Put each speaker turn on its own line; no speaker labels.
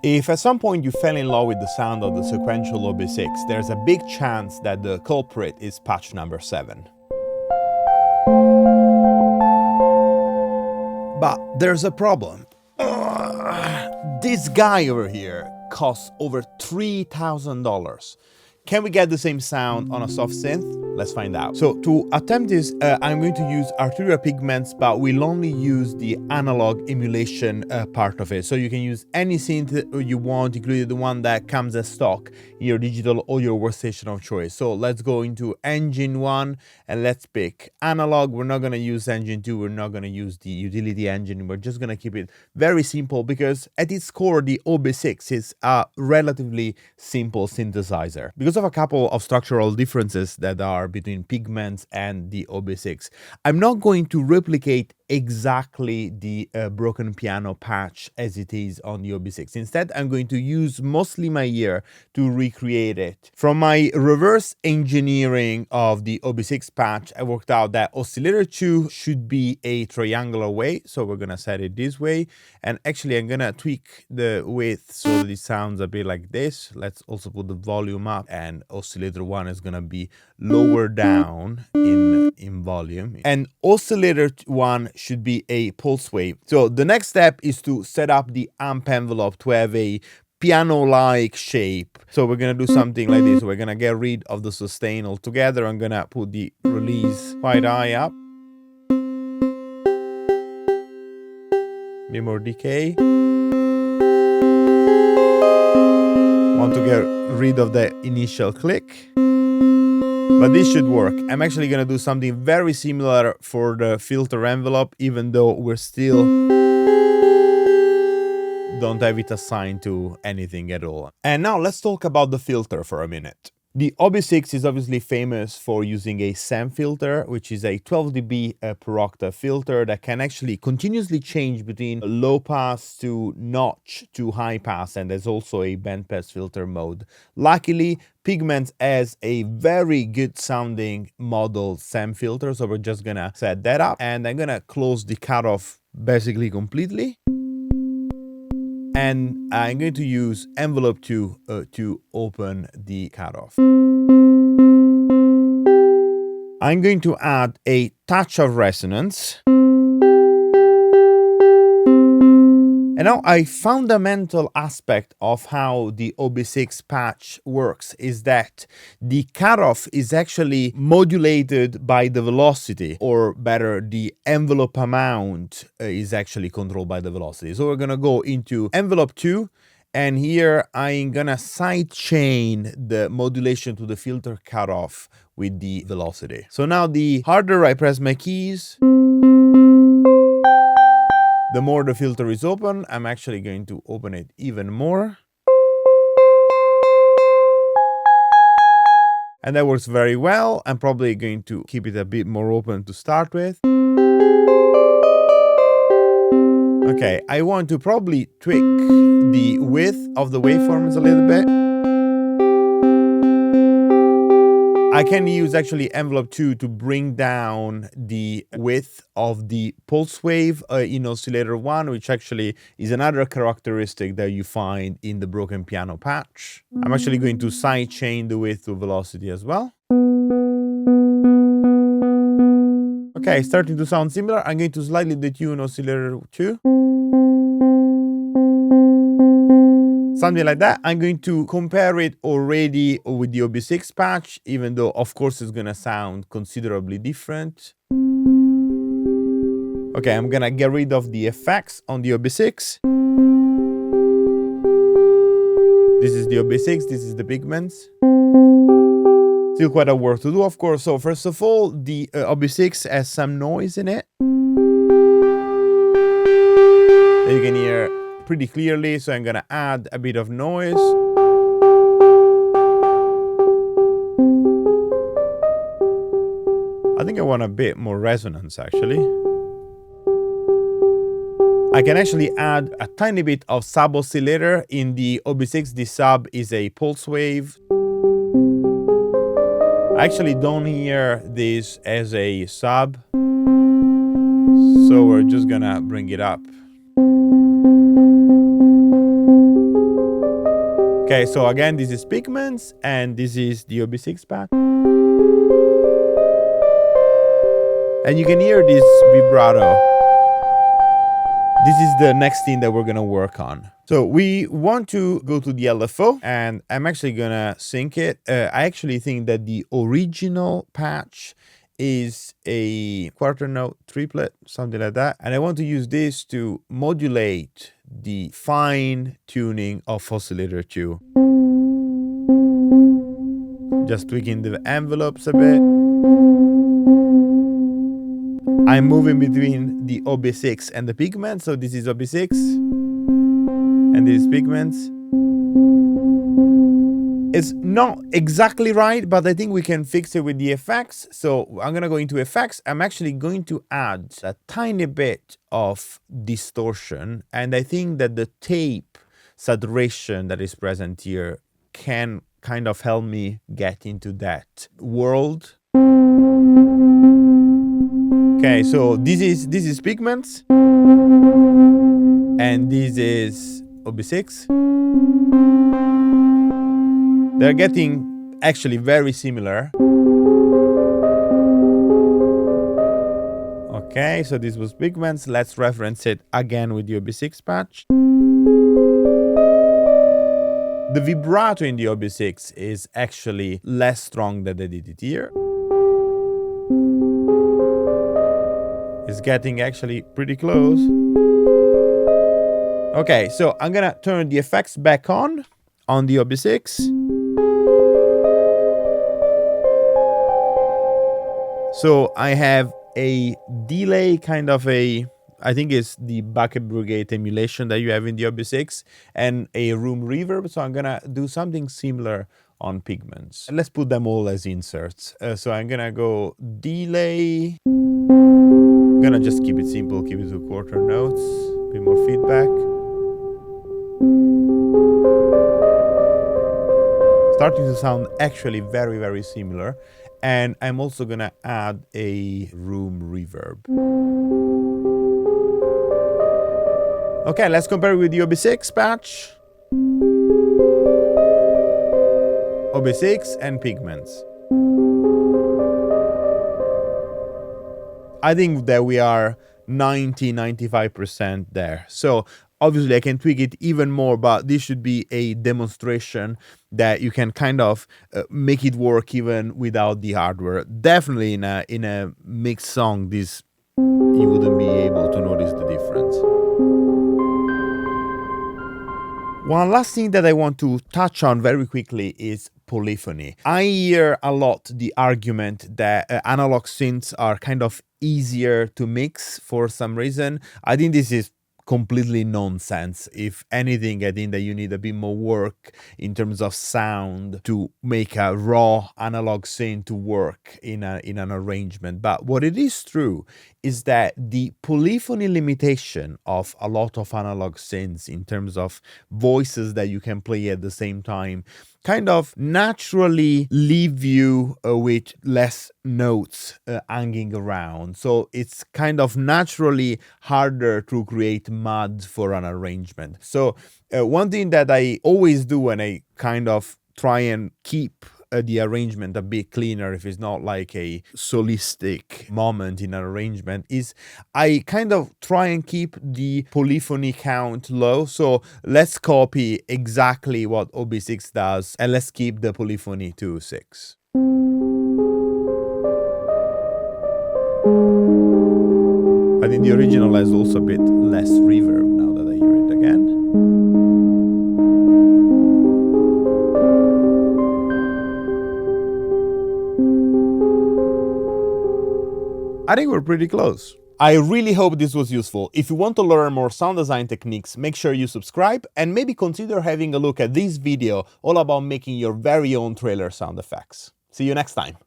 If at some point you fell in love with the sound of the Sequential OB6, there's a big chance that the culprit is patch number 7. But there's a problem. This guy over here costs over $3,000. Can we get the same sound on a soft synth? Let's find out. So to attempt this, I'm going to use arterial pigments, but we'll only use the analog emulation part of it. So you can use any synth you want, including the one that comes as stock in your digital audio workstation of choice. So let's go into engine 1 and let's pick analog. We're not going to use engine 2. We're not going to use the utility engine. We're just going to keep it very simple because at its core, the OB6 is a relatively simple synthesizer. Because of a couple of structural differences that are between pigments and the OB6, I'm not going to replicate exactly the broken piano patch as it is on the OB6. Instead, I'm going to use mostly my ear to recreate it. From my reverse engineering of the OB6 patch, I worked out that oscillator 2 should be a triangular wave, so we're gonna set it this way. And actually, I'm gonna tweak the width so that it sounds a bit like this. Let's also put the volume up, and oscillator 1 is gonna be lower down in volume. And oscillator 1 should be a pulse wave. So the next step is to set up the amp envelope to have a piano-like shape. So we're gonna do something like this. We're gonna get rid of the sustain altogether. I'm gonna put the release quite high up. Bit more decay. Want to get rid of the initial click. But this should work. I'm actually going to do something very similar for the filter envelope, even though we're still don't have it assigned to anything at all. And now let's talk about the filter for a minute. The OB6 is obviously famous for using a SAM filter, which is a 12 dB per octave filter that can actually continuously change between low pass to notch to high pass, and there's also a bandpass filter mode. Luckily, Pigments has a very good sounding model SAM filter, so we're just gonna set that up, and I'm gonna close the cutoff basically completely. And I'm going to use envelope 2 to open the cutoff. I'm going to add a touch of resonance. And now a fundamental aspect of how the OB6 patch works is that the cutoff is actually modulated by the velocity, or better, the envelope amount is actually controlled by the velocity. So we're gonna go into envelope 2, and here I'm gonna sidechain the modulation to the filter cutoff with the velocity. So now the harder I press my keys, the more the filter is open. I'm actually going to open it even more. And that works very well. I'm probably going to keep it a bit more open to start with. Okay, I want to probably tweak the width of the waveforms a little bit. I can use actually envelope 2 to bring down the width of the pulse wave in oscillator 1, which actually is another characteristic that you find in the broken piano patch. I'm actually going to sidechain the width to velocity as well. Okay, starting to sound similar. I'm going to slightly detune oscillator 2. Something like that. I'm going to compare it already with the OB6 patch, even though of course it's gonna sound considerably different. Okay, I'm gonna get rid of the effects on the OB6. This is the OB6, this is the pigments. Still quite a work to do, of course. So first of all, the OB6 has some noise in it. You can hear pretty clearly, so I'm gonna add a bit of noise. I think I want a bit more resonance actually. I can actually add a tiny bit of sub oscillator. In the OB6, the sub is a pulse wave. I actually don't hear this as a sub, so we're just gonna bring it up. Okay, so again, this is pigments and this is the OB6 patch. And you can hear this vibrato. This is the next thing that we're gonna work on. So we want to go to the LFO, and I'm actually gonna sync it. I actually think that the original patch is a quarter note triplet, something like that. And I want to use this to modulate the fine tuning of oscillator 2. Just tweaking the envelopes a bit. I'm moving between the OB6 and the pigments. So this is OB6 and this is pigments. It's not exactly right, but I think we can fix it with the effects. So I'm gonna go into effects. I'm actually going to add a tiny bit of distortion. And I think that the tape saturation that is present here can kind of help me get into that world. Okay, so this is pigments, and this is OB6. They're getting actually very similar. Okay, so this was pigments. Let's reference it again with the OB6 patch. The vibrato in the OB6 is actually less strong than I did it here. It's getting actually pretty close. Okay, so I'm gonna turn the effects back on the OB6. So I have a delay, kind of a, I think it's the bucket brigade emulation that you have in the OB6, and a room reverb. So I'm gonna do something similar on pigments. And let's put them all as inserts. So I'm gonna go delay. I'm gonna just keep it simple, keep it to quarter notes, a bit more feedback. Starting to sound actually very, very similar. And I'm also gonna add a room reverb. Okay, let's compare with the OB6 patch. OB6 and pigments. I think that we are 90–95% there. So obviously I can tweak it even more, but this should be a demonstration that you can kind of make it work even without the hardware. Definitely in a mixed song, this you wouldn't be able to notice the difference. One last thing that I want to touch on very quickly is polyphony. I hear a lot the argument that analog synths are kind of easier to mix for some reason. I think this is completely nonsense. If anything, I think that you need a bit more work in terms of sound to make a raw analog synth to work in an arrangement. But what it is true is that the polyphony limitation of a lot of analog synths in terms of voices that you can play at the same time kind of naturally leave you with less notes hanging around. So it's kind of naturally harder to create mud for an arrangement. So one thing that I always do when I kind of try and keep the arrangement a bit cleaner, if it's not like a solistic moment in an arrangement, is I kind of try and keep the polyphony count low. So let's copy exactly what OB6 does and let's keep the polyphony to 6. I think the original has also a bit less reverb now that I hear it again. I think we're pretty close. I really hope this was useful. If you want to learn more sound design techniques, make sure you subscribe and maybe consider having a look at this video all about making your very own trailer sound effects. See you next time.